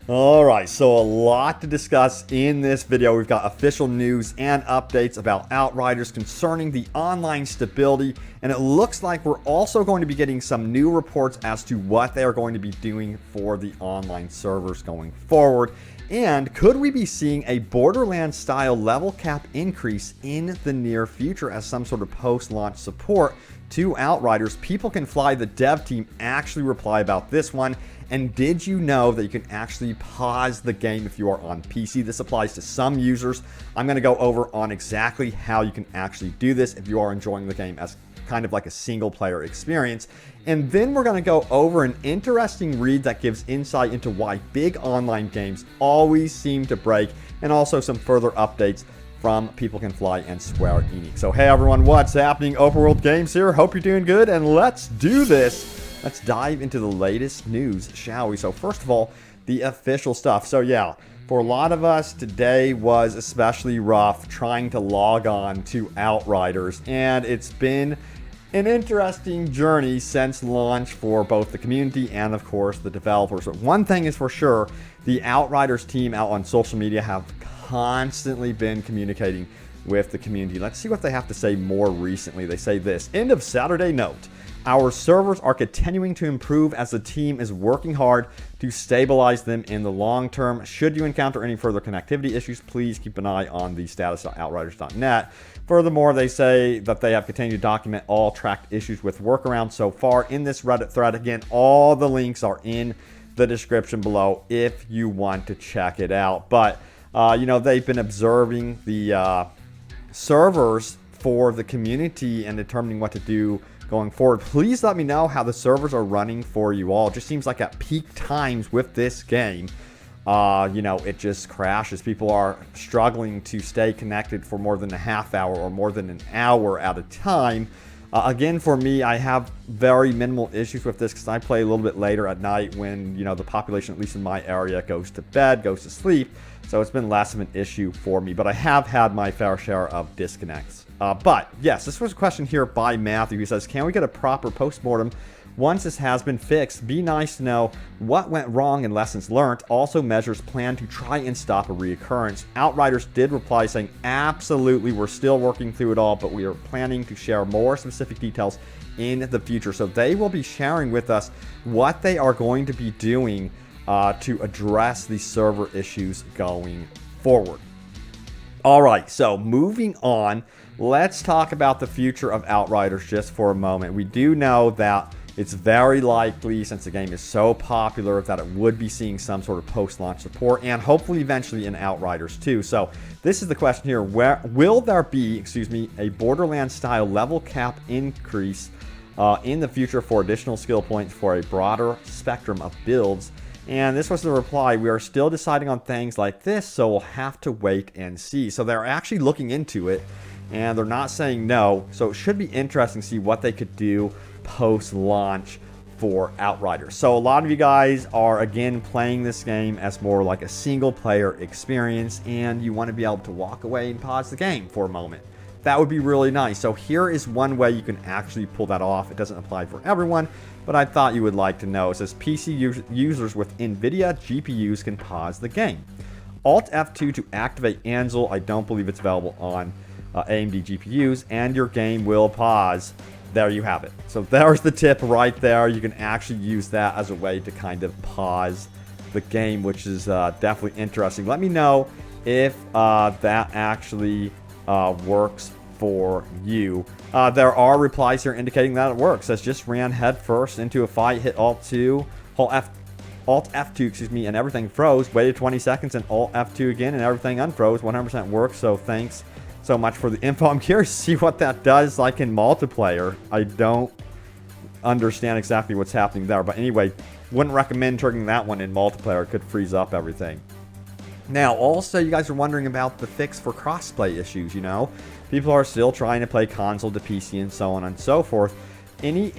Alright, so a lot to discuss in this video. We've got official news and updates about Outriders concerning the online stability, and it looks like we're also going to be getting some new reports as to what they are going to be doing for the online servers going forward. And could we be seeing a Borderlands style level cap increase in the near future as some sort of post-launch support to Outriders? People Can Fly, the dev team, actually reply about this one. And did you know that you can actually pause the game if you are on PC? This applies to some users. I'm going to go over on exactly how you can actually do this if you are enjoying the game as kind of like a single player experience. And then we're going to go over an interesting read that gives insight into why big online games always seem to break, and also some further updates from People Can Fly and Square Enix. So hey everyone, what's happening? Open World Games here. Hope you're doing good, and let's do this. Let's dive into the latest news, shall we? So first of all, the official stuff. So yeah, for a lot of us, today was especially rough trying to log on to Outriders, and it's been an interesting journey since launch for both the community and of course the developers. But one thing is for sure, the Outriders team out on social media have constantly been communicating with the community. Let's see what they have to say more recently. They say this: end of Saturday note. Our servers are continuing to improve as the team is working hard to stabilize them in the long term. Should you encounter any further connectivity issues, please keep an eye on the status.outriders.net. Furthermore, they say that they have continued to document all tracked issues with workarounds so far in this Reddit thread. Again, all the links are in the description below if you want to check it out. But, you know, they've been observing the servers for the community and determining what to do going forward. Please let me know how the servers are running for you all. It just seems like at peak times with this game, you know, it just crashes. People are struggling to stay connected for more than a half hour or more than an hour at a time. Again, for me, I have very minimal issues with this because I play a little bit later at night when, you know, the population, at least in my area, goes to bed, goes to sleep. So it's been less of an issue for me, but I have had my fair share of disconnects. But yes, this was a question here by Matthew. He says, can we get a proper post-mortem once this has been fixed? Be nice to know what went wrong and lessons learned. Also measures planned to try and stop a reoccurrence. Outriders did reply saying, absolutely, we're still working through it all, but we are planning to share more specific details in the future. So they will be sharing with us what they are going to be doing to address the server issues going forward. All right, so moving on, let's talk about the future of Outriders just for a moment. We do know that it's very likely, since the game is so popular, that it would be seeing some sort of post-launch support, and hopefully eventually in Outriders too. So this is the question here: where will there be, a Borderlands-style level cap increase in the future for additional skill points for a broader spectrum of builds? And this was the reply: we are still deciding on things like this, so we'll have to wait and see. So they're actually looking into it, and they're not saying no. So it should be interesting to see what they could do post-launch for Outriders. So a lot of you guys are, again, playing this game as more like a single-player experience, and you want to be able to walk away and pause the game for a moment. That would be really nice. So here is one way you can actually pull that off. It doesn't apply for everyone, but I thought you would like to know. It says PC users with NVIDIA GPUs can pause the game. Alt F2 to activate Ansel. I don't believe it's available on AMD GPUs, and your game will pause. There you have it. So there's the tip right there. You can actually use that as a way to kind of pause the game, which is definitely interesting. Let me know if that actually works for you. There are replies here indicating that it works. It says just ran headfirst into a fight, hit Alt F2, and everything froze. Waited 20 seconds and Alt F2 again, and everything unfroze. 100% works. So thanks so much for the info. I'm curious to see what that does like in multiplayer. I don't understand exactly what's happening there, but anyway, wouldn't recommend triggering that one in multiplayer. It could freeze up everything. Now, also, you guys are wondering about the fix for crossplay issues, you know? People are still trying to play console to PC and so on and so forth. Any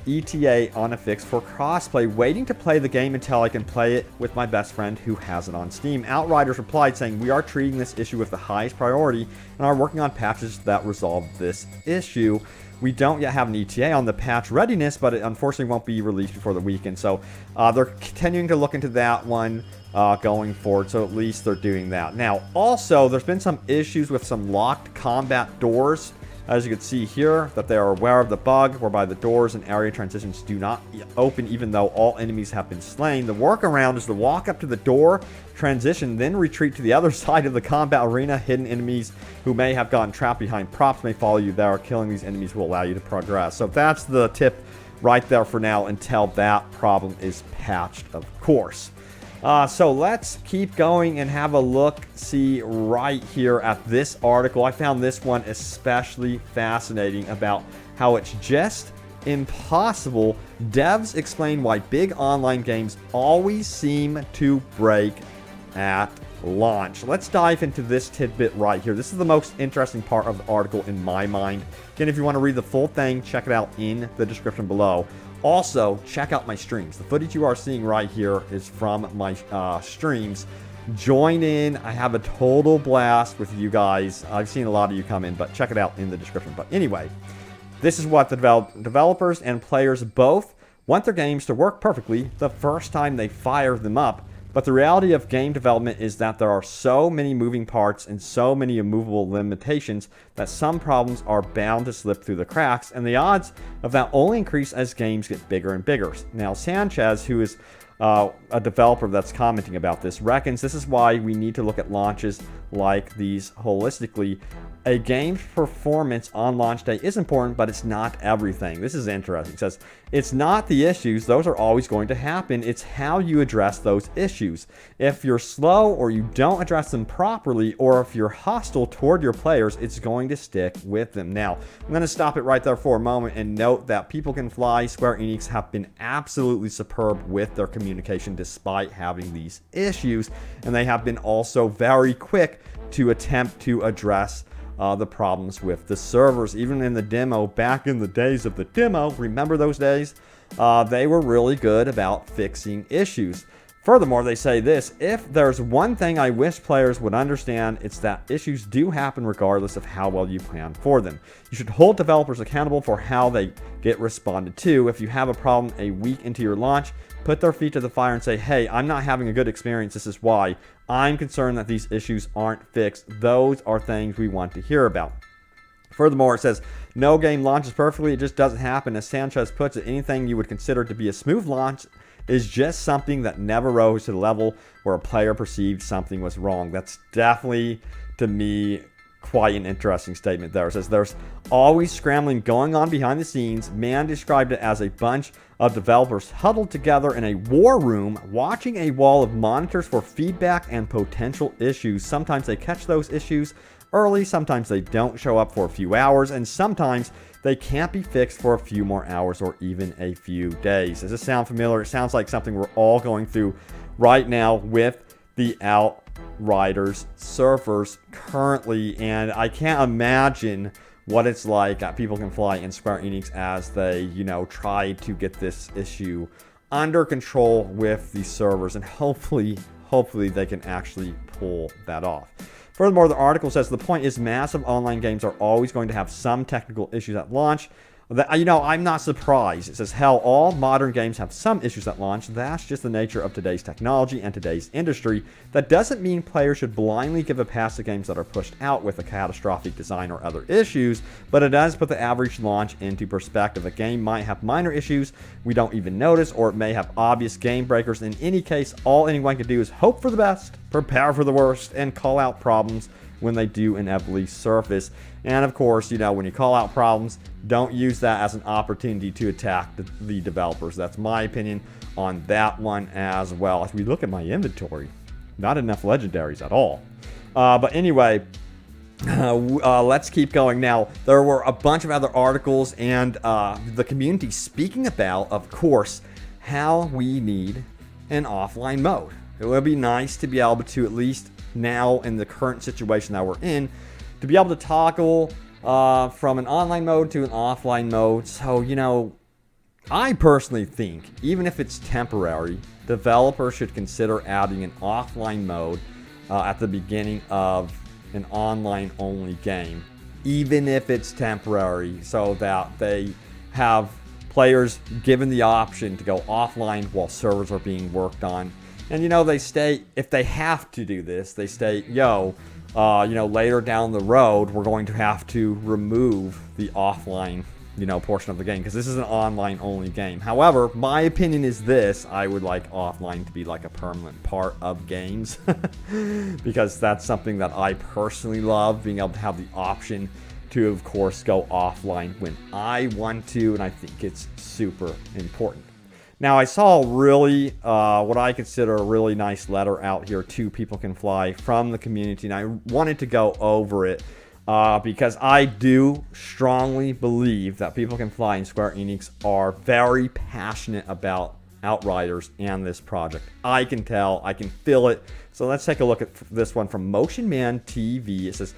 ETA on a fix for crossplay? Waiting to play the game until I can play it with my best friend who has it on Steam. Outriders replied saying, we are treating this issue with the highest priority and are working on patches that resolve this issue. We don't yet have an ETA on the patch readiness, but it unfortunately won't be released before the weekend. So they're continuing to look into that one. going forward, so at least they're doing that. Now, also, there's been some issues with some locked combat doors. As you can see here, that they are aware of the bug whereby the doors and area transitions do not open even though all enemies have been slain. The workaround is to walk up to the door, transition, then retreat to the other side of the combat arena. Hidden enemies who may have gotten trapped behind props may follow you there. Killing these enemies will allow you to progress. So that's the tip right there for now until that problem is patched, of course. So let's keep going and have a look, see right here at this article. I found this one especially fascinating about how it's just impossible. Devs explain why big online games always seem to break at launch. Let's dive into this tidbit right here. This is the most interesting part of the article in my mind. Again, if you want to read the full thing, check it out in the description below. Also, check out my streams. The footage you are seeing right here is from my streams. Join in. I have a total blast with you guys. I've seen a lot of you come in, but check it out in the description. But anyway, this is what the developers and players both want their games to work perfectly the first time they fire them up. But the reality of game development is that there are so many moving parts and so many immovable limitations that some problems are bound to slip through the cracks, and the odds of that only increase as games get bigger and bigger. Now, Sanchez, who is a developer that's commenting about this, reckons this is why we need to look at launches like these holistically. A game's performance on launch day is important, but it's not everything. This is interesting. It says, it's not the issues. Those are always going to happen. It's how you address those issues. If you're slow or you don't address them properly, or if you're hostile toward your players, it's going to stick with them. Now, I'm going to stop it right there for a moment and note that People Can Fly, Square Enix have been absolutely superb with their communication despite having these issues, and they have been also very quick to attempt to address the problems with the servers. Even in the demo, back in the days of the demo, remember those days? They were really good about fixing issues. Furthermore, they say this: if there's one thing I wish players would understand, it's that issues do happen regardless of how well you plan for them. You should hold developers accountable for how they get responded to. If you have a problem a week into your launch, put their feet to the fire and say, hey, I'm not having a good experience. This is why. I'm concerned that these issues aren't fixed. Those are things we want to hear about. Furthermore, it says, no game launches perfectly. It just doesn't happen. As Sanchez puts it, anything you would consider to be a smooth launch is just something that never rose to the level where a player perceived something was wrong. That's definitely, to me, quite an interesting statement there. It says there's always scrambling going on behind the scenes. Man described it as a bunch of developers huddled together in a war room, watching a wall of monitors for feedback and potential issues. Sometimes they catch those issues early, sometimes they don't show up for a few hours, and sometimes they can't be fixed for a few more hours or even a few days. Does this sound familiar? It sounds like something we're all going through right now with the Outriders servers currently, and I can't imagine what it's like at People Can Fly and Square Enix as they, try to get this issue under control with the servers, and hopefully they can actually pull that off. Furthermore, the article says the point is massive online games are always going to have some technical issues at launch. I'm not surprised. It says, hell, all modern games have some issues at launch. That's just the nature of today's technology and today's industry. That doesn't mean players should blindly give a pass to games that are pushed out with a catastrophic design or other issues, but it does put the average launch into perspective. A game might have minor issues we don't even notice, or it may have obvious game breakers. In any case, all anyone can do is hope for the best, prepare for the worst, and call out problems when they do inevitably surface. And of course, when you call out problems, don't use that as an opportunity to attack the developers. That's my opinion on that one as well. As we look at my inventory, not enough legendaries at all. But anyway, let's keep going. Now, there were a bunch of other articles and the community speaking about, of course, how we need an offline mode. It would be nice to be able to, at least now in the current situation that we're in, to be able to toggle from an online mode to an offline mode. So, I personally think, even if it's temporary, developers should consider adding an offline mode at the beginning of an online-only game, even if it's temporary, so that they have players given the option to go offline while servers are being worked on. And, you know, they state, if they have to do this, they state, yo, you know, later down the road, we're going to have to remove the offline, you know, portion of the game, because this is an online only game. However, my opinion is this: I would like offline to be like a permanent part of games because that's something that I personally love, being able to have the option to, of course, go offline when I want to, and I think it's super important. Now, I saw a really, what I consider a really nice letter out here to People Can Fly from the community, and I wanted to go over it because I do strongly believe that People Can Fly and Square Enix are very passionate about Outriders and this project. I can tell, I can feel it. So let's take a look at this one from Motion Man TV. It says,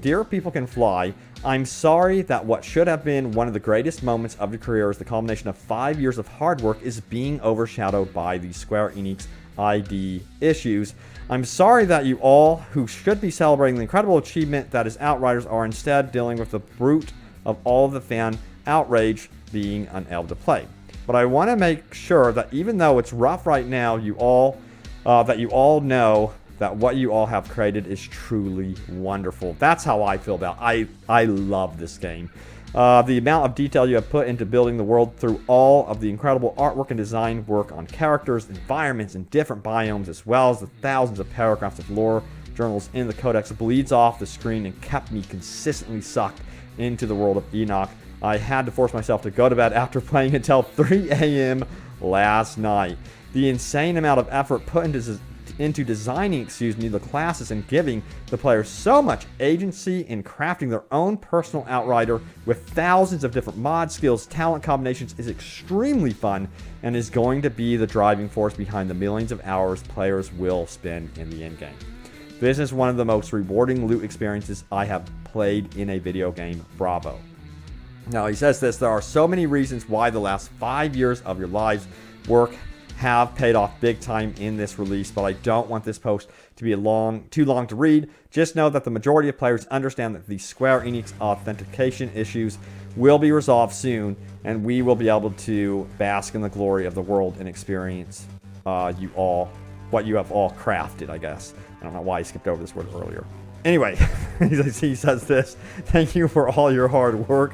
Dear People Can Fly, I'm sorry that what should have been one of the greatest moments of your career as the culmination of 5 years of hard work is being overshadowed by the Square Enix ID issues. I'm sorry that you all, who should be celebrating the incredible achievement that is Outriders, are instead dealing with the brunt of all of the fan outrage being unable to play. But I want to make sure that even though it's rough right now, you all know that what you all have created is truly wonderful. That's how I feel about it. I love this game. The amount of detail you have put into building the world through all of the incredible artwork and design work on characters, environments, and different biomes, as well as the thousands of paragraphs of lore journals in the codex, bleeds off the screen and kept me consistently sucked into the world of Enoch. I had to force myself to go to bed after playing until 3 a.m. last night. The insane amount of effort put into designing, the classes and giving the players so much agency in crafting their own personal Outrider with thousands of different mod skills, talent combinations is extremely fun and is going to be the driving force behind the millions of hours players will spend in the endgame. This is one of the most rewarding loot experiences I have played in a video game. Bravo. Now, he says this: there are so many reasons why the last 5 years of your lives' work have paid off big time in this release, but I don't want this post to be too long to read. Just know that the majority of players understand that the Square Enix authentication issues will be resolved soon, and we will be able to bask in the glory of the world and experience what you have all crafted, I guess. I don't know why I skipped over this word earlier. Anyway, he says this: thank you for all your hard work,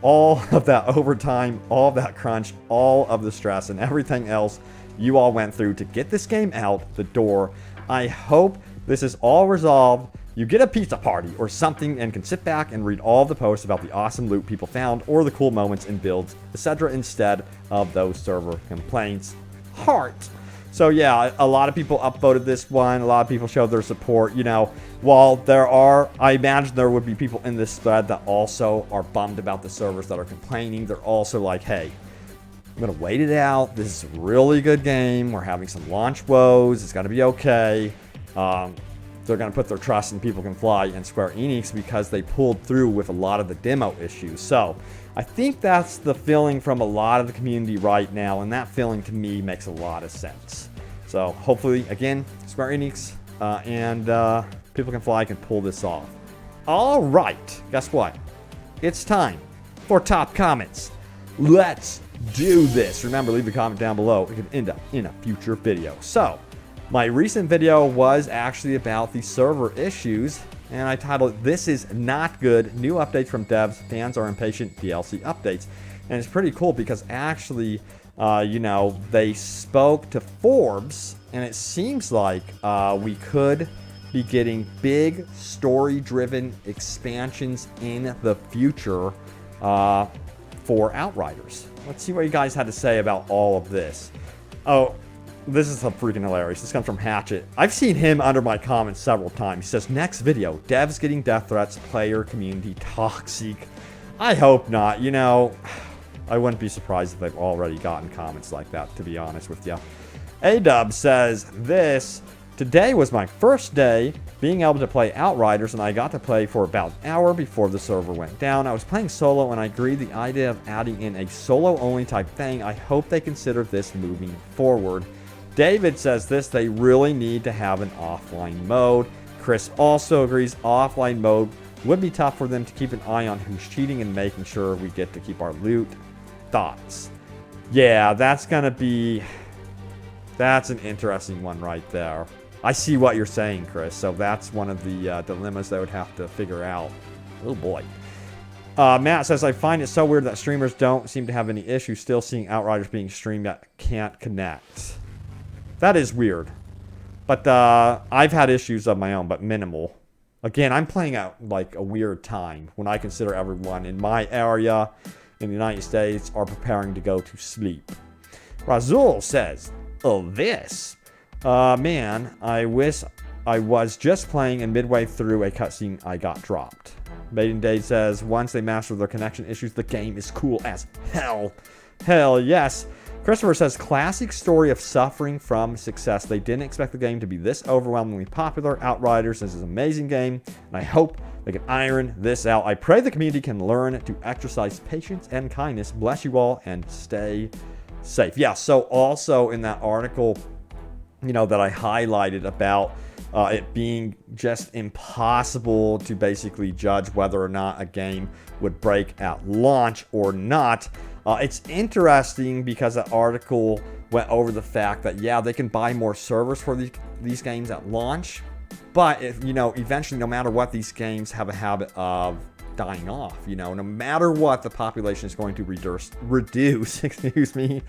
all of that overtime, all of that crunch, all of the stress, and everything else you all went through to get this game out the door. I hope this is all resolved. You get a pizza party or something and can sit back and read all the posts about the awesome loot people found or the cool moments and builds, etc., instead of those server complaints. Heart. So yeah, a lot of people upvoted this one. A lot of people showed their support. You know, while there are, I imagine there would be people in this thread that also are bummed about the servers that are complaining. They're also like, hey, I'm going to wait it out. This is a really good game. We're having some launch woes. It's going to be okay. They're going to put their trust in People Can Fly and Square Enix because they pulled through with a lot of the demo issues. So I think that's the feeling from a lot of the community right now, and that feeling to me makes a lot of sense. So hopefully, again, Square Enix and People Can Fly can pull this off. All right, guess what? It's time for top comments. Let's do this. Remember, leave a comment down below. It could end up in a future video. So, my recent video was actually about the server issues, and I titled it, "This is not good. New updates from devs. Fans are impatient. DLC updates." And it's pretty cool because actually, you know, they spoke to Forbes, and it seems like we could be getting big story-driven expansions in the future for Outriders. Let's see what you guys had to say about all of this. Oh, this is freaking hilarious. This comes from Hatchet. I've seen him under my comments several times. He says, next video, devs getting death threats, player community toxic. I hope not. You know, I wouldn't be surprised if they've already gotten comments like that, to be honest with you. A-Dub says this: today was my first day being able to play Outriders, and I got to play for about an hour before the server went down. I was playing solo, and I agreed the idea of adding in a solo-only type thing. I hope they consider this moving forward. David says this: they really need to have an offline mode. Chris also agrees offline mode would be tough for them to keep an eye on who's cheating and making sure we get to keep our loot. Thoughts? Yeah, that's going to be That's an interesting one right there. I see what you're saying, Chris. So that's one of the dilemmas they would have to figure out. Oh, boy. Matt says, I find it so weird that streamers don't seem to have any issues still seeing Outriders being streamed that can't connect. That is weird. But I've had issues of my own, but minimal. Again, I'm playing at like a weird time when I consider everyone in my area in the United States are preparing to go to sleep. Razul says, oh, this. Man, I wish I was just playing and midway through a cutscene I got dropped. Maiden Day says, once they master their connection issues, the game is cool as hell. Hell yes. Christopher says, classic story of suffering from success. They didn't expect the game to be this overwhelmingly popular. Outriders is an amazing game, and I hope they can iron this out. I pray the community can learn to exercise patience and kindness. Bless you all, and stay safe. Yeah, so also in that article, you know, that I highlighted about it being just impossible to basically judge whether or not a game would break at launch or not. It's interesting because that article went over the fact that, yeah, they can buy more servers for these games at launch, but if, you know, eventually, no matter what, these games have a habit of dying off. You know, no matter what, the population is going to reduce excuse me,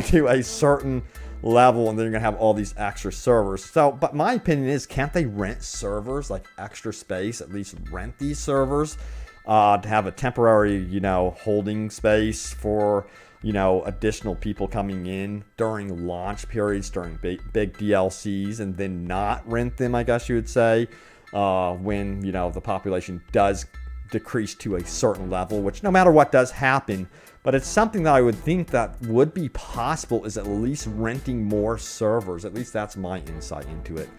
to a certain level, and then you're gonna have all these extra servers. So, but my opinion is, can't they rent servers, like extra space, at least rent these servers to have a temporary, you know, holding space for, you know, additional people coming in during launch periods, during big DLCs, and then not rent them, I guess you would say, when, you know, the population does decrease to a certain level, which no matter what does happen. But it's something that I would think that would be possible, is at least renting more servers. At least that's my insight into it.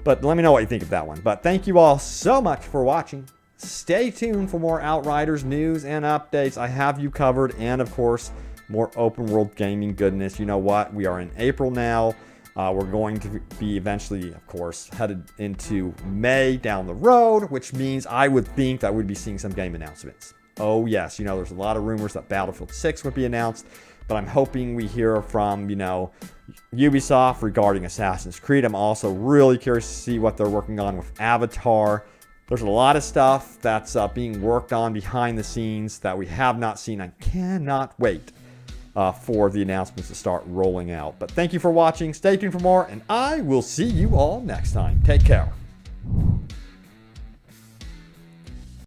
But let me know what you think of that one. But thank you all so much for watching. Stay tuned for more Outriders news and updates. I have you covered, and of course, more open world gaming goodness. You know what? We are in April now. We're going to be eventually, of course, headed into May down the road, which means I would think that we'd be seeing some game announcements. Oh yes, you know, there's a lot of rumors that Battlefield 6 would be announced, but I'm hoping we hear from, you know, Ubisoft regarding Assassin's Creed. I'm also really curious to see what they're working on with Avatar. There's a lot of stuff that's being worked on behind the scenes that we have not seen. I cannot wait for the announcements to start rolling out. But thank you for watching. Stay tuned for more, and I will see you all next time. Take care.